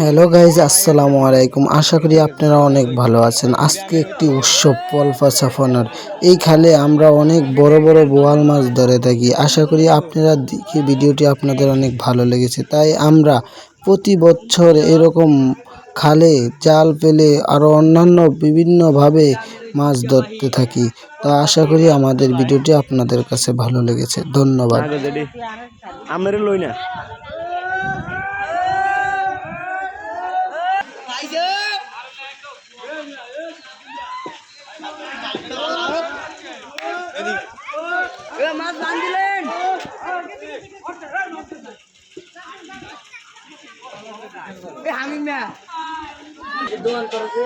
Hello guys, আসসালামু আলাইকুম। আশা করি আপনারা অনেক ভালো আছেন। আজকে একটি উৎসব পলফা সাফানোর। এই খালে আমরা অনেক বড় বড় বোয়াল মাছ ধরে থাকি। আশা করি আপনারা দেখে ভিডিওটি আপনাদের অনেক ভালো লেগেছে। তাই আমরা প্রতি বছর এরকম খালে জাল ফেলে আরও অন্যান্য বিভিন্নভাবে মাছ ধরতে থাকি। তা আশা করি আমাদের ভিডিওটি আপনাদের কাছে ভালো লেগেছে। ধন্যবাদ। মাছ বান্ধিলেন আমি না দোকান করেছে